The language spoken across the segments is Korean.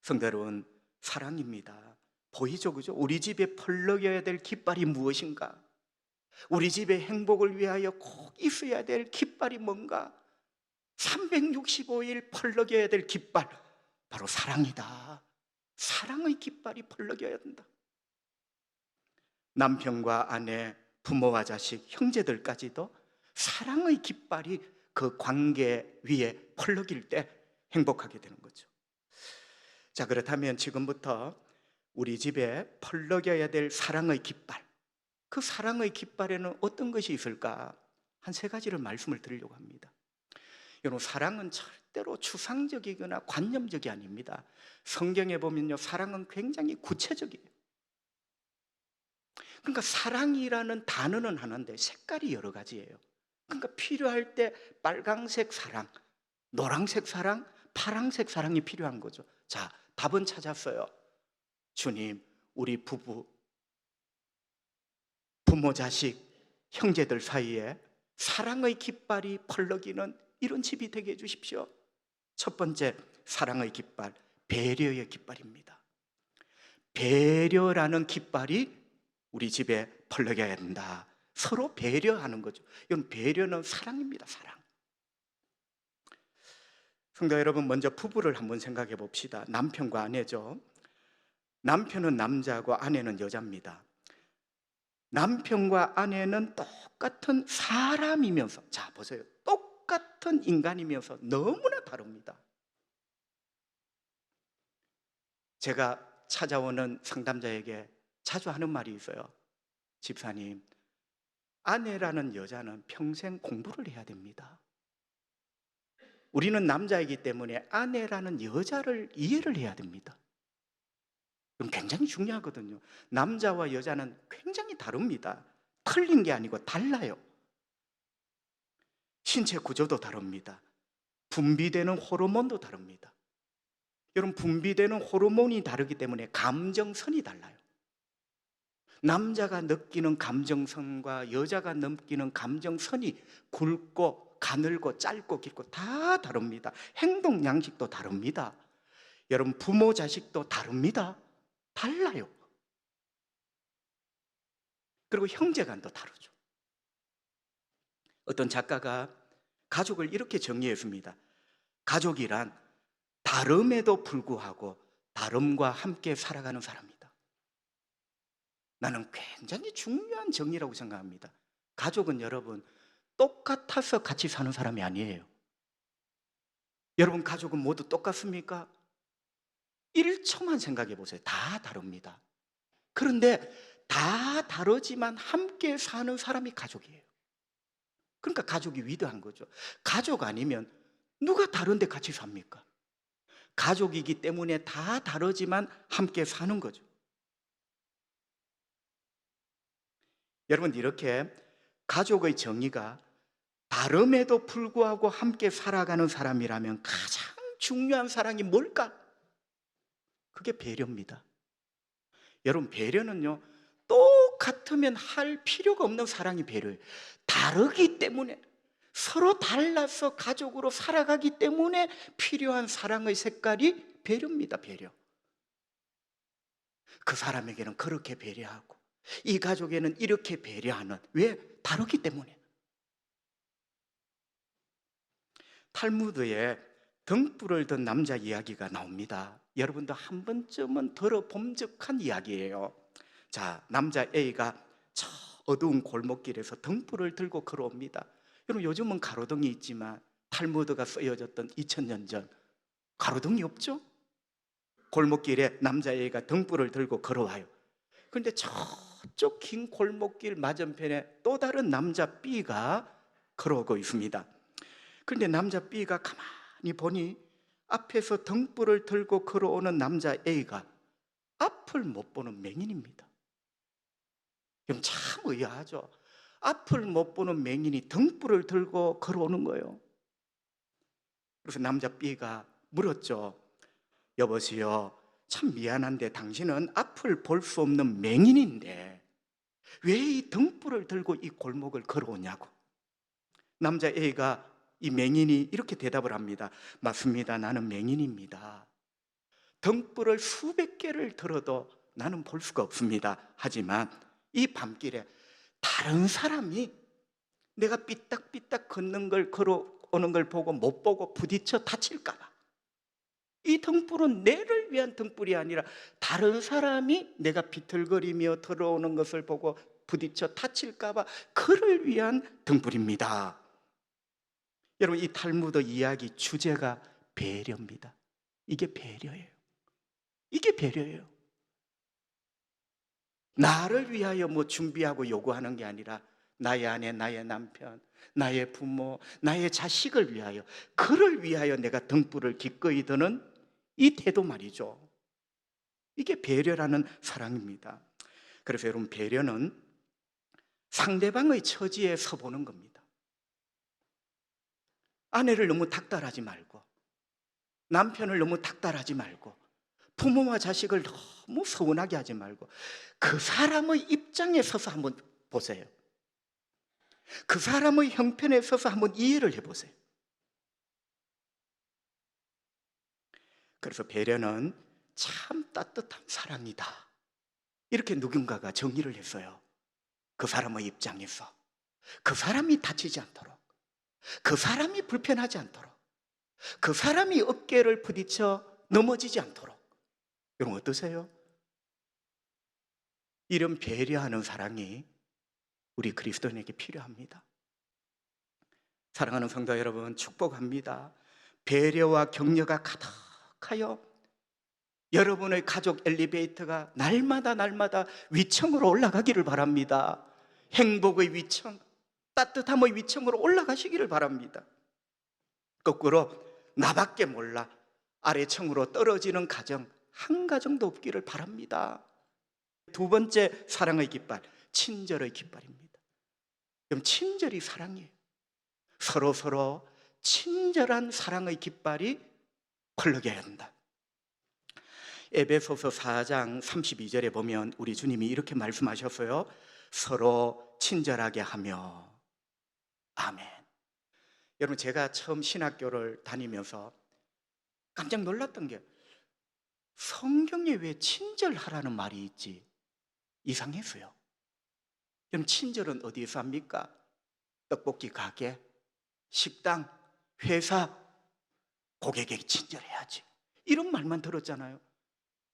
성도 여러분, 사랑입니다. 보이죠, 그죠? 우리 집에 펄럭여야 될 깃발이 무엇인가? 우리 집의 행복을 위하여 꼭 있어야 될 깃발이 뭔가? 365일 펄럭여야 될 깃발, 바로 사랑이다. 사랑의 깃발이 펄럭여야 된다. 남편과 아내, 부모와 자식, 형제들까지도 사랑의 깃발이 그 관계 위에 펄럭일 때 행복하게 되는 거죠. 자, 그렇다면 지금부터 우리 집에 펄럭여야 될 사랑의 깃발, 그 사랑의 깃발에는 어떤 것이 있을까? 한 세 가지를 말씀을 드리려고 합니다. 여러분, 사랑은 절대로 추상적이거나 관념적이 아닙니다. 성경에 보면요, 사랑은 굉장히 구체적이에요. 그러니까 사랑이라는 단어는 하나인데 색깔이 여러 가지예요. 그러니까 필요할 때 빨강색 사랑, 노란색 사랑, 파란색 사랑이 필요한 거죠. 자, 답은 찾았어요. 주님, 우리 부모, 자식, 형제들 사이에 사랑의 깃발이 펄럭이는 이런 집이 되게 해주십시오. 첫 번째, 사랑의 깃발, 배려의 깃발입니다. 배려라는 깃발이 우리 집에 펄럭여야 된다. 서로 배려하는 거죠. 이건 배려는 사랑입니다. 사랑. 성도 여러분, 먼저 부부를 한번 생각해 봅시다. 남편과 아내죠. 남편은 남자고 아내는 여자입니다. 남편과 아내는 똑같은 사람이면서, 자 보세요, 똑같은 인간이면서 너무나 다릅니다. 제가 찾아오는 상담자에게 자주 하는 말이 있어요. 집사님, 아내라는 여자는 평생 공부를 해야 됩니다. 우리는 남자이기 때문에 아내라는 여자를 이해를 해야 됩니다. 그럼 굉장히 중요하거든요. 남자와 여자는 굉장히 다릅니다. 틀린 게 아니고 달라요. 신체 구조도 다릅니다. 분비되는 호르몬도 다릅니다. 여러분, 분비되는 호르몬이 다르기 때문에 감정선이 달라요. 남자가 느끼는 감정선과 여자가 느끼는 감정선이 굵고 가늘고 짧고 길고 다 다릅니다. 행동 양식도 다릅니다. 여러분, 부모 자식도 다릅니다. 달라요. 그리고 형제간도 다르죠. 어떤 작가가 가족을 이렇게 정의했습니다. 가족이란 다름에도 불구하고 다름과 함께 살아가는 사람이다. 나는 굉장히 중요한 정의라고 생각합니다. 가족은 여러분, 똑같아서 같이 사는 사람이 아니에요. 여러분, 가족은 모두 똑같습니까? 1초만 생각해 보세요. 다 다릅니다. 그런데 다 다르지만 함께 사는 사람이 가족이에요. 그러니까 가족이 위대한 거죠. 가족 아니면 누가 다른데 같이 삽니까? 가족이기 때문에 다 다르지만 함께 사는 거죠. 여러분, 이렇게 가족의 정의가 다름에도 불구하고 함께 살아가는 사람이라면 가장 중요한 사랑이 뭘까? 그게 배려입니다. 여러분, 배려는요, 똑같으면 할 필요가 없는 사랑이 배려예요. 다르기 때문에, 서로 달라서 가족으로 살아가기 때문에 필요한 사랑의 색깔이 배려입니다. 배려. 그 사람에게는 그렇게 배려하고 이 가족에는 이렇게 배려하는, 왜? 다르기 때문에. 탈무드에 등불을 든 남자 이야기가 나옵니다. 여러분도 한 번쯤은 들어봄직한 이야기예요. 자, 남자 A가 저 어두운 골목길에서 등불을 들고 걸어옵니다. 여러분, 요즘은 가로등이 있지만 탈무드가 쓰여졌던 2000년 전 가로등이 없죠? 골목길에 남자 A가 등불을 들고 걸어와요. 그런데 저쪽 긴 골목길 맞은편에 또 다른 남자 B가 걸어오고 있습니다. 그런데 남자 B가 가만히 보니 앞에서 등불을 들고 걸어오는 남자 A가 앞을 못 보는 맹인입니다. 그럼 참 의아하죠. 앞을 못 보는 맹인이 등불을 들고 걸어오는 거예요. 그래서 남자 B가 물었죠. 여보세요, 참 미안한데 당신은 앞을 볼 수 없는 맹인인데 왜 이 등불을 들고 이 골목을 걸어오냐고. 남자 A가, 이 맹인이 이렇게 대답을 합니다. 맞습니다. 나는 맹인입니다. 등불을 수백 개를 들어도 나는 볼 수가 없습니다. 하지만 이 밤길에 다른 사람이 내가 삐딱삐딱 걷는 걸 걸어오는 걸 보고 못 보고 부딪혀 다칠까 봐. 이 등불은 내를 위한 등불이 아니라 다른 사람이 내가 비틀거리며 들어오는 것을 보고 부딪혀 다칠까 봐 그를 위한 등불입니다. 여러분, 이 탈무드 이야기 주제가 배려입니다. 이게 배려예요. 이게 배려예요. 나를 위하여 뭐 준비하고 요구하는 게 아니라 나의 아내, 나의 남편, 나의 부모, 나의 자식을 위하여, 그를 위하여 내가 등불을 기꺼이 드는 이 태도 말이죠. 이게 배려라는 사랑입니다. 그래서 여러분, 배려는 상대방의 처지에 서보는 겁니다. 아내를 너무 닥달하지 말고, 남편을 너무 닥달하지 말고, 부모와 자식을 너무 서운하게 하지 말고 그 사람의 입장에 서서 한번 보세요. 그 사람의 형편에 서서 한번 이해를 해보세요. 그래서 배려는 참 따뜻한 사랑이다, 이렇게 누군가가 정의를 했어요. 그 사람의 입장에서 그 사람이 다치지 않도록, 그 사람이 불편하지 않도록, 그 사람이 어깨를 부딪혀 넘어지지 않도록. 여러분, 어떠세요? 이런 배려하는 사랑이 우리 그리스도인에게 필요합니다. 사랑하는 성도 여러분, 축복합니다. 배려와 격려가 가득하여 여러분의 가족 엘리베이터가 날마다 위층으로 올라가기를 바랍니다. 행복의 위층, 따뜻함의 위층으로 올라가시기를 바랍니다. 거꾸로 나밖에 몰라 아래층으로 떨어지는 가정 한 가정도 없기를 바랍니다. 두 번째 사랑의 깃발, 친절의 깃발입니다. 그럼 친절이 사랑이에요. 서로 친절한 사랑의 깃발이 흘러가야 한다. 에베소서 4장 32절에 보면 우리 주님이 이렇게 말씀하셨어요. 서로 친절하게 하며. 아멘. 여러분, 제가 처음 신학교를 다니면서 깜짝 놀랐던 게, 성경에 왜 친절하라는 말이 있지? 이상했어요. 그럼 친절은 어디에서 합니까? 떡볶이 가게, 식당, 회사, 고객에게 친절해야지, 이런 말만 들었잖아요.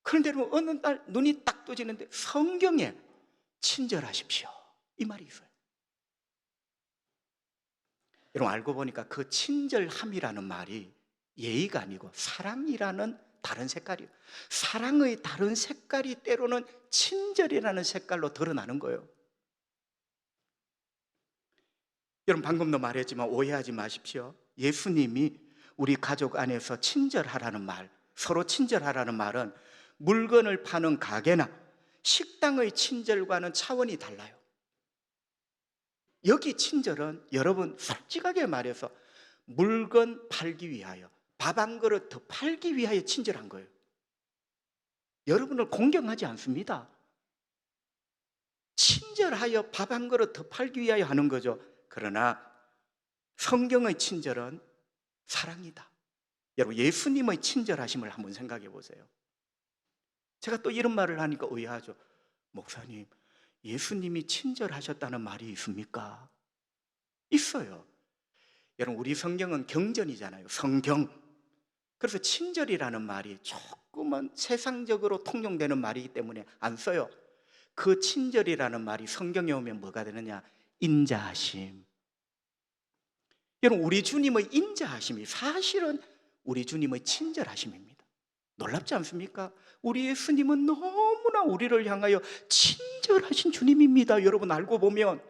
그런데 어느 날 눈이 딱 떠지는데 성경에 친절하십시오, 이 말이 있어요. 여러분, 알고 보니까 그 친절함이라는 말이 예의가 아니고 사랑이라는 다른 색깔이에요. 사랑의 다른 색깔이 때로는 친절이라는 색깔로 드러나는 거예요. 여러분, 방금도 말했지만 오해하지 마십시오. 예수님이 우리 가족 안에서 친절하라는 말, 서로 친절하라는 말은 물건을 파는 가게나 식당의 친절과는 차원이 달라요. 여기 친절은 여러분, 솔직하게 말해서 물건 팔기 위하여, 밥 한 그릇 더 팔기 위하여 친절한 거예요. 여러분을 공경하지 않습니다. 친절하여 밥 한 그릇 더 팔기 위하여 하는 거죠. 그러나 성경의 친절은 사랑이다. 여러분, 예수님의 친절하심을 한번 생각해 보세요. 제가 또 이런 말을 하니까 의아하죠. 목사님, 예수님이 친절하셨다는 말이 있습니까? 있어요. 여러분, 우리 성경은 경전이잖아요. 성경. 그래서 친절이라는 말이 조금은 세상적으로 통용되는 말이기 때문에 안 써요. 그 친절이라는 말이 성경에 오면 뭐가 되느냐? 인자하심. 여러분, 우리 주님의 인자하심이 사실은 우리 주님의 친절하심입니다. 놀랍지 않습니까? 우리 예수님은 너무나 우리를 향하여 친절하신 주님입니다. 여러분, 알고 보면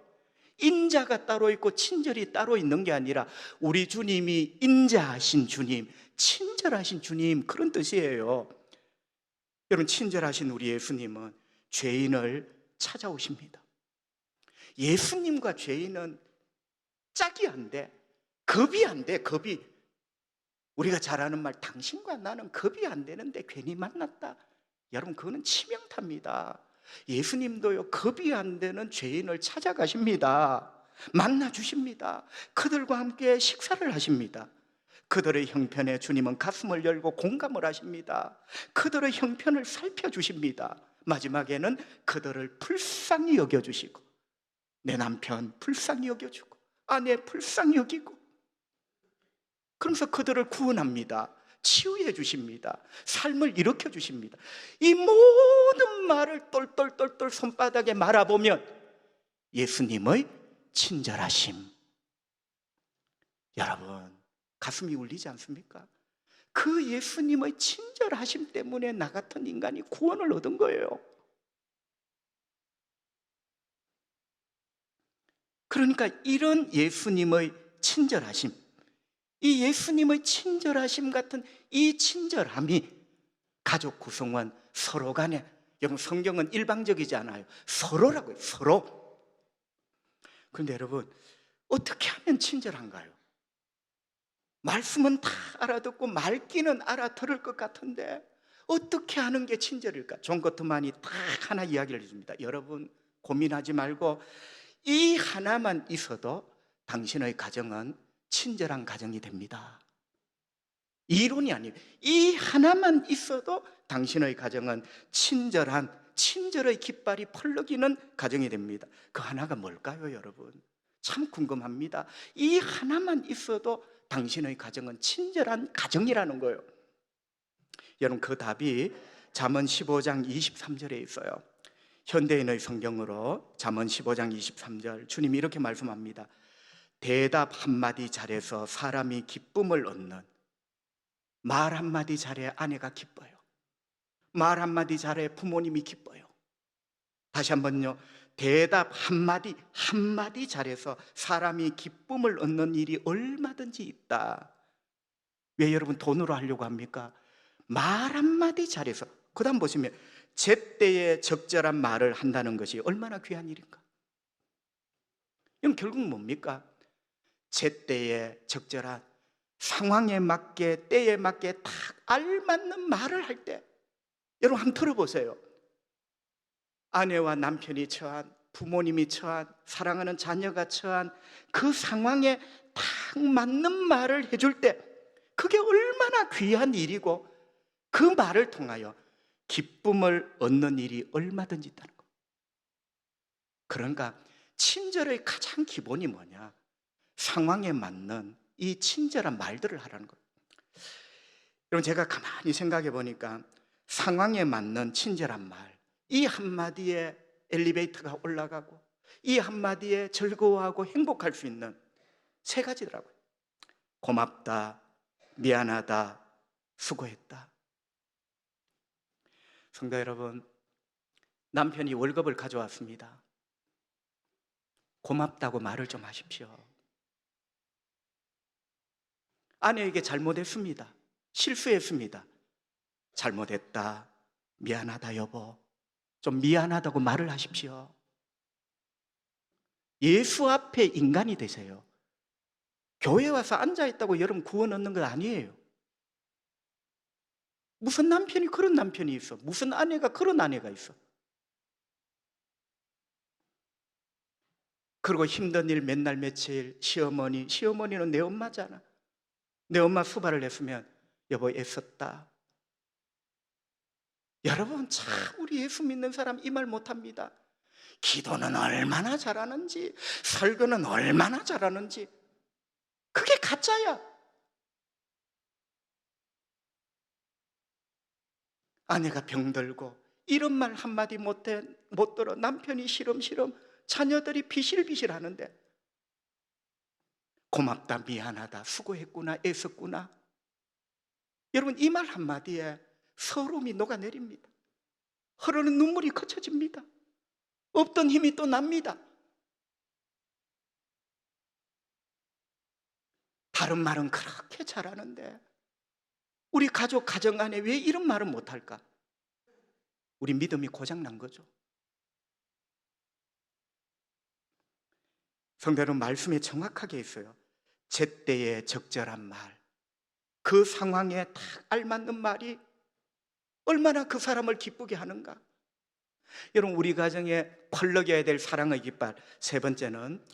인자가 따로 있고 친절이 따로 있는 게 아니라 우리 주님이 인자하신 주님, 친절하신 주님, 그런 뜻이에요. 여러분, 친절하신 우리 예수님은 죄인을 찾아오십니다. 예수님과 죄인은 짝이 안 돼. 겁이 안 돼. 겁이. 우리가 잘 아는 말, 당신과 나는 겁이 안 되는데 괜히 만났다. 여러분, 그거는 치명타입니다. 예수님도요, 겁이 안 되는 죄인을 찾아가십니다. 만나 주십니다. 그들과 함께 식사를 하십니다. 그들의 형편에 주님은 가슴을 열고 공감을 하십니다. 그들의 형편을 살펴주십니다. 마지막에는 그들을 불쌍히 여겨주시고, 내 남편 불쌍히 여겨주고 아내 불쌍히 여기고, 그러면서 그들을 구원합니다. 치유해 주십니다. 삶을 일으켜 주십니다. 이 모든 말을 똘똘똘똘 손바닥에 말아보면 예수님의 친절하심, 여러분 가슴이 울리지 않습니까? 그 예수님의 친절하심 때문에 나 같은 인간이 구원을 얻은 거예요. 그러니까 이런 예수님의 친절하심, 이 예수님의 친절하심 같은 이 친절함이 가족 구성원 서로 간에, 여러분 성경은 일방적이지 않아요. 서로라고요. 서로. 그런데 여러분 어떻게 하면 친절한가요? 말씀은 다 알아듣고 말귀는 알아들을 것 같은데 어떻게 하는 게 친절일까? 존 거트만이 딱 하나 이야기를 해줍니다. 여러분 고민하지 말고 이 하나만 있어도 당신의 가정은 친절한 가정이 됩니다. 이론이 아니에요. 이 하나만 있어도 당신의 가정은 친절의 깃발이 펄럭이는 가정이 됩니다. 그 하나가 뭘까요, 여러분? 참 궁금합니다. 이 하나만 있어도 당신의 가정은 친절한 가정이라는 거예요. 여러분 그 답이 잠언 15장 23절에 있어요. 현대인의 성경으로 잠언 15장 23절, 주님이 이렇게 말씀합니다. 대답 한마디 잘해서 사람이 기쁨을 얻는, 말 한마디 잘해 아내가 기뻐요. 말 한마디 잘해 부모님이 기뻐요. 다시 한번요. 대답 한마디 잘해서 사람이 기쁨을 얻는 일이 얼마든지 있다. 왜 여러분 돈으로 하려고 합니까? 말 한마디 잘해서. 그 다음 보시면 제때에 적절한 말을 한다는 것이 얼마나 귀한 일인가. 이건 결국 뭡니까? 제때에 적절한, 상황에 맞게 때에 맞게 딱 알맞는 말을 할 때, 여러분 한번 들어보세요. 아내와 남편이 처한, 부모님이 처한, 사랑하는 자녀가 처한 그 상황에 딱 맞는 말을 해줄 때 그게 얼마나 귀한 일이고 그 말을 통하여 기쁨을 얻는 일이 얼마든지 있다는 거예요. 그러니까 친절의 가장 기본이 뭐냐? 상황에 맞는 이 친절한 말들을 하라는 거예요. 여러분 제가 가만히 생각해 보니까 상황에 맞는 친절한 말, 이 한마디에 엘리베이터가 올라가고 이 한마디에 즐거워하고 행복할 수 있는 세 가지더라고요. 고맙다, 미안하다, 수고했다. 성도 여러분, 남편이 월급을 가져왔습니다. 고맙다고 말을 좀 하십시오. 아내에게 잘못했습니다. 실수했습니다. 잘못했다, 미안하다 여보, 좀 미안하다고 말을 하십시오. 예수 앞에 인간이 되세요. 교회 와서 앉아있다고 여러분 구원 얻는 건 아니에요. 무슨 남편이 그런 남편이 있어? 무슨 아내가 그런 아내가 있어? 그리고 힘든 일 맨날 며칠, 시어머니는 내 엄마잖아. 내 엄마 수발을 했으면 여보 애썼다. 여러분 참 우리 예수 믿는 사람 이 말 못합니다. 기도는 얼마나 잘하는지, 설교는 얼마나 잘하는지, 그게 가짜야. 아내가 병들고 이런 말 한마디 못 들어 남편이 시름시름, 자녀들이 비실비실 하는데 고맙다, 미안하다, 수고했구나, 애썼구나. 여러분 이 말 한마디에 서러움이 녹아내립니다. 흐르는 눈물이 거쳐집니다. 없던 힘이 또 납니다. 다른 말은 그렇게 잘하는데 우리 가정 안에 왜 이런 말은 못할까? 우리 믿음이 고장난 거죠. 성도 여러분, 말씀에 정확하게 있어요. 제때에 적절한 말, 그 상황에 딱 알맞는 말이 얼마나 그 사람을 기쁘게 하는가. 여러분 우리 가정에 펄럭여야 될 사랑의 깃발, 세 번째는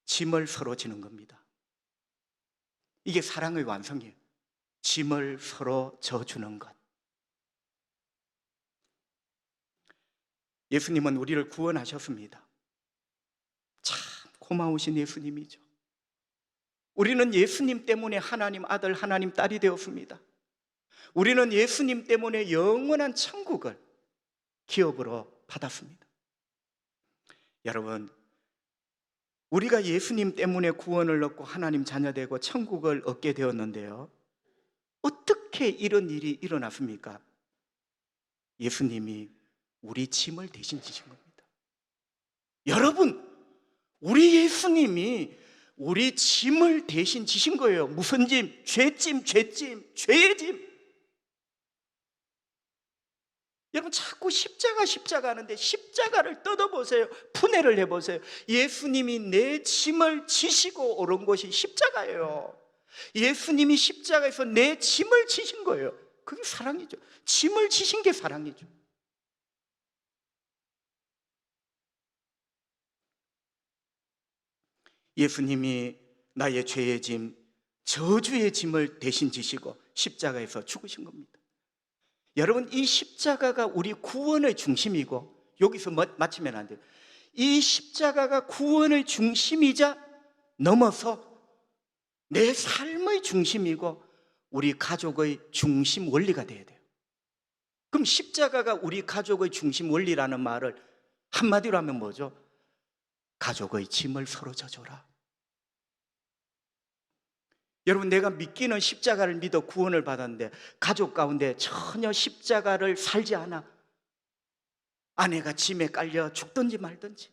짐을 서로 지는 겁니다. 이게 사랑의 완성이에요. 짐을 서로 져주는 것. 예수님은 우리를 구원하셨습니다. 참 고마우신 예수님이죠. 우리는 예수님 때문에 하나님 아들, 하나님 딸이 되었습니다. 우리는 예수님 때문에 영원한 천국을 기업으로 받았습니다. 여러분, 우리가 예수님 때문에 구원을 얻고 하나님 자녀되고 천국을 얻게 되었는데요, 어떻게 이런 일이 일어났습니까? 예수님이 우리 짐을 대신 지신 겁니다. 여러분, 우리 예수님이 우리 짐을 대신 지신 거예요. 무슨 짐? 죄짐, 죄의 짐. 여러분, 자꾸 십자가 하는데 십자가를 뜯어보세요. 분해를 해보세요. 예수님이 내 짐을 지시고 오른 것이 십자가예요. 예수님이 십자가에서 내 짐을 지신 거예요. 그게 사랑이죠. 짐을 지신 게 사랑이죠. 예수님이 나의 죄의 짐, 저주의 짐을 대신 지시고 십자가에서 죽으신 겁니다. 여러분, 이 십자가가 우리 구원의 중심이고, 여기서 마치면 안 돼요. 이 십자가가 구원의 중심이자 넘어서 내 삶의 중심이고 우리 가족의 중심 원리가 돼야 돼요. 그럼 십자가가 우리 가족의 중심 원리라는 말을 한마디로 하면 뭐죠? 가족의 짐을 서로 져줘라. 여러분, 내가 믿기는 십자가를 믿어 구원을 받았는데 가족 가운데 전혀 십자가를 살지 않아. 아내가 짐에 깔려 죽든지 말든지,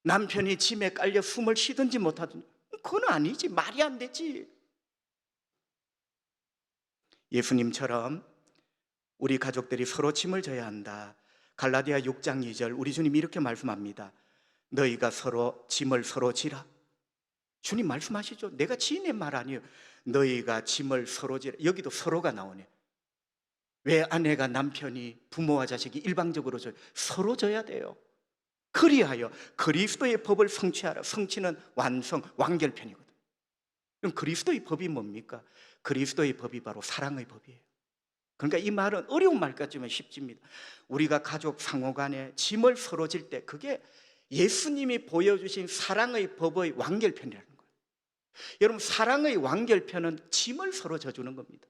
남편이 짐에 깔려 숨을 쉬든지 못하든지, 그건 아니지. 말이 안 되지. 예수님처럼 우리 가족들이 서로 짐을 져야 한다. 갈라디아 6장 2절 우리 주님이 이렇게 말씀합니다. 너희가 서로 짐을 서로 지라. 주님 말씀하시죠. 내가 지인의 말 아니에요. 너희가 짐을 서로 지라. 여기도 서로가 나오네. 왜 아내가 남편이 부모와 자식이 일방적으로 져요? 서로 져야 돼요. 그리하여 그리스도의 법을 성취하라. 성취는 완성, 완결편이거든. 그럼 그리스도의 법이 뭡니까? 그리스도의 법이 바로 사랑의 법이에요. 그러니까 이 말은 어려운 말 같지만 쉽습니다. 우리가 가족 상호간에 짐을 서로 질 때 그게 예수님이 보여주신 사랑의 법의 완결편이라는 거예요. 여러분, 사랑의 완결편은 짐을 서로 져주는 겁니다.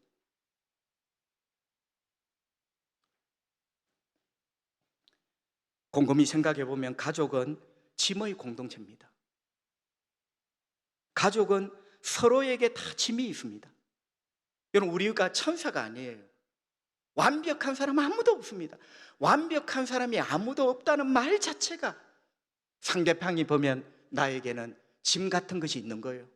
곰곰이 생각해 보면 가족은 짐의 공동체입니다. 가족은 서로에게 다 짐이 있습니다. 여러분, 우리가 천사가 아니에요. 완벽한 사람 아무도 없습니다. 완벽한 사람이 아무도 없다는 말 자체가 상대방이 보면 나에게는 짐 같은 것이 있는 거예요.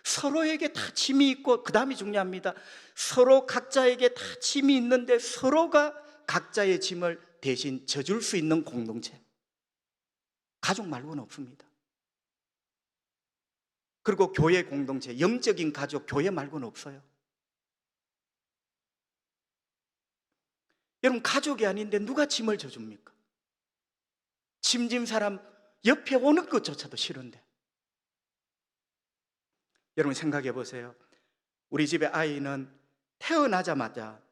서로에게 다 짐이 있고, 그 다음이 중요합니다. 서로 각자에게 다 짐이 있는데 서로가 각자의 짐을 대신 져줄 수 있는 공동체. 가족 말고는 없습니다. 그리고 교회 공동체, 영적인 가족, 교회 말고는 없어요. 여러분, 가족이 아닌데 누가 짐을 져줍니까? 짐진 사람 옆에 오는 것조차도 싫은데. 여러분, 생각해 보세요. 우리 집의 아이는 태어나자마자,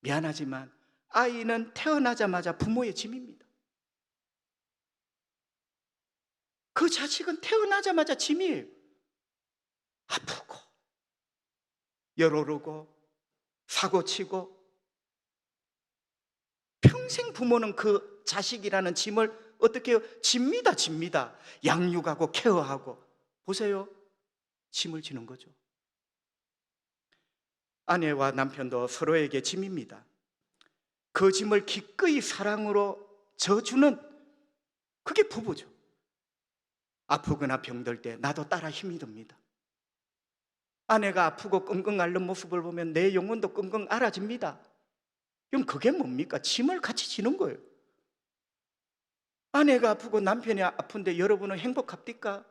미안하지만 아이는 태어나자마자 부모의 짐입니다. 그 자식은 태어나자마자 짐이에요. 아프고 열 오르고 사고치고, 평생 부모는 그 자식이라는 짐을 어떻게 해요? 집니다. 양육하고 케어하고. 보세요, 짐을 지는 거죠. 아내와 남편도 서로에게 짐입니다. 그 짐을 기꺼이 사랑으로 져주는, 그게 부부죠. 아프거나 병들 때 나도 따라 힘이 듭니다. 아내가 아프고 끙끙 앓는 모습을 보면 내 영혼도 끙끙 앓아집니다. 그럼 그게 뭡니까? 짐을 같이 지는 거예요. 아내가 아프고 남편이 아픈데 여러분은 행복합니까?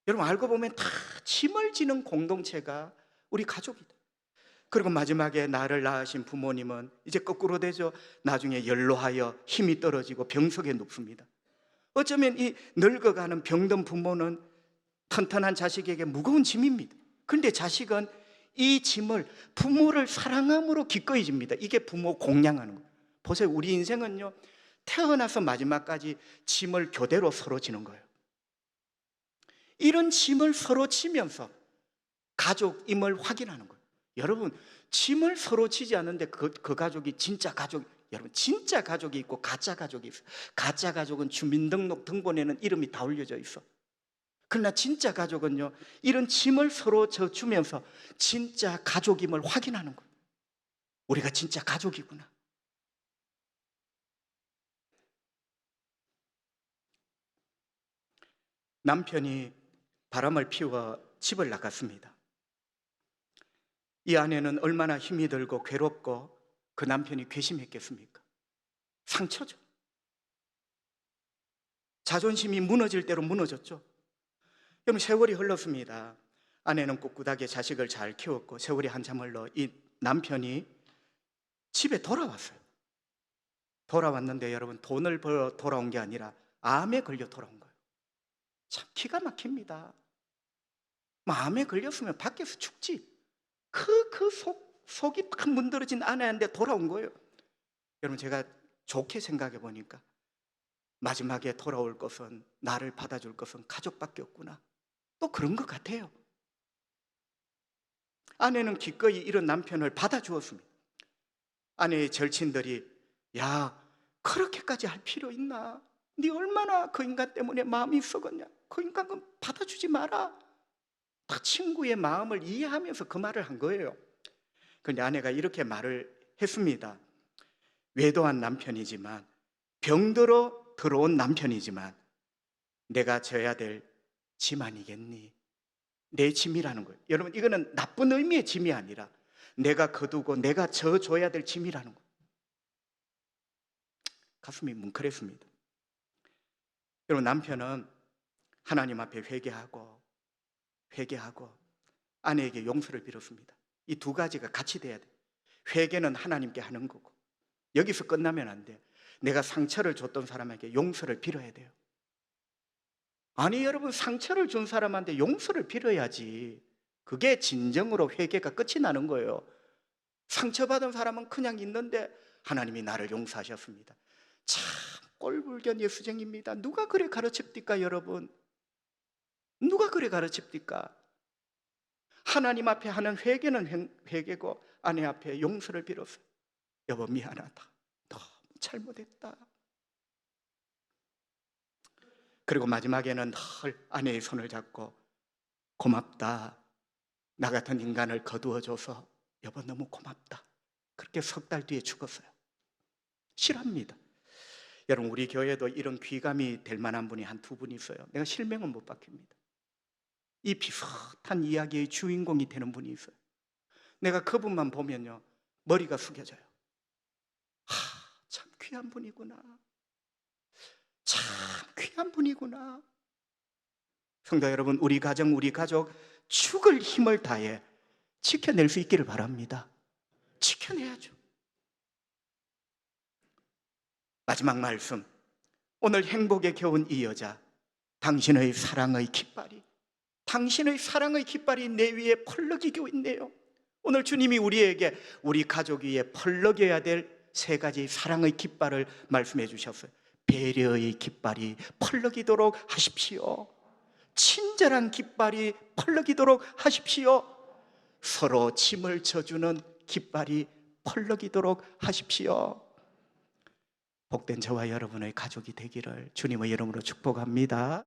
여러분, 알고 보면 다 짐을 지는 공동체가 우리 가족이다. 그리고 마지막에 나를 낳으신 부모님은 이제 거꾸로 되죠. 나중에 연로하여 힘이 떨어지고 병석에 눕습니다. 어쩌면 이 늙어가는 병든 부모는 튼튼한 자식에게 무거운 짐입니다. 그런데 자식은 이 짐을 부모를 사랑함으로 기꺼이 집니다. 이게 부모 공양하는 거예요. 보세요. 우리 인생은요, 태어나서 마지막까지 짐을 교대로 서로 지는 거예요. 이런 짐을 서로 지면서 가족임을 확인하는 거예요. 여러분, 짐을 서로 지지 않는데 그 가족이 진짜 가족, 여러분, 진짜 가족이 있고 가짜 가족이 있어요. 가짜 가족은 주민등록 등본에는 이름이 다 올려져 있어. 그러나 진짜 가족은요, 이런 짐을 서로 져주면서 진짜 가족임을 확인하는 거예요. 우리가 진짜 가족이구나. 남편이 바람을 피워 집을 나갔습니다. 이 아내는 얼마나 힘이 들고 괴롭고 그 남편이 괘씸했겠습니까? 상처죠. 자존심이 무너질 대로 무너졌죠. 여러분, 세월이 흘렀습니다. 아내는 꿋꿋하게 자식을 잘 키웠고 세월이 한참 흘러 이 남편이 집에 돌아왔어요. 돌아왔는데 여러분, 돈을 벌어 돌아온 게 아니라 암에 걸려 돌아온 거예요. 참 기가 막힙니다. 암에 걸렸으면 밖에서 죽지. 속이 딱 문드러진 아내한테 돌아온 거예요. 여러분, 제가 좋게 생각해 보니까 마지막에 돌아올 것은, 나를 받아줄 것은 가족밖에 없구나. 또 그런 것 같아요. 아내는 기꺼이 이런 남편을 받아주었습니다. 아내의 절친들이, 야, 그렇게까지 할 필요 있나? 네 얼마나 그 인간 때문에 마음이 썩었냐? 그 인간은 받아주지 마라. 다 친구의 마음을 이해하면서 그 말을 한 거예요. 그런데 아내가 이렇게 말을 했습니다. 외도한 남편이지만, 병들어 들어온 남편이지만 내가 져야 될 짐 아니겠니? 내 짐이라는 거예요. 여러분, 이거는 나쁜 의미의 짐이 아니라 내가 거두고 내가 져줘야 될 짐이라는 거예요. 가슴이 뭉클했습니다. 여러분, 남편은 하나님 앞에 회개하고 아내에게 용서를 빌었습니다. 이 두 가지가 같이 돼야 돼요. 회개는 하나님께 하는 거고, 여기서 끝나면 안 돼요. 내가 상처를 줬던 사람에게 용서를 빌어야 돼요. 아니 여러분, 상처를 준 사람한테 용서를 빌어야지. 그게 진정으로 회개가 끝이 나는 거예요. 상처받은 사람은 그냥 있는데 하나님이 나를 용서하셨습니다. 참 꼴불견 예수쟁입니다. 누가 그래 가르칩니까 여러분? 누가 그래 가르칩니까? 하나님 앞에 하는 회개는 회개고 아내 앞에 용서를 빌었어요. 여보, 미안하다. 너무 잘못했다. 그리고 마지막에는 늘 아내의 손을 잡고, 고맙다. 나 같은 인간을 거두어줘서 여보 너무 고맙다. 그렇게 석 달 뒤에 죽었어요. 실합니다. 여러분, 우리 교회도 이런 귀감이 될 만한 분이 한 두 분 있어요. 내가 실명은 못 밝힙니다. 이 비슷한 이야기의 주인공이 되는 분이 있어요. 내가 그분만 보면요, 머리가 숙여져요. 참 귀한 분이구나. 참 귀한 분이구나. 성도 여러분, 우리 가정, 우리 가족 죽을 힘을 다해 지켜낼 수 있기를 바랍니다. 지켜내야죠. 마지막 말씀, 오늘 행복에 겨운 이 여자, 당신의 사랑의 깃발이 내 위에 펄럭이고 있네요. 오늘 주님이 우리에게 우리 가족 위에 펄럭여야 될 세 가지 사랑의 깃발을 말씀해 주셨어요. 배려의 깃발이 펄럭이도록 하십시오. 친절한 깃발이 펄럭이도록 하십시오. 서로 짐을 져주는 깃발이 펄럭이도록 하십시오. 복된 저와 여러분의 가족이 되기를 주님의 이름으로 축복합니다.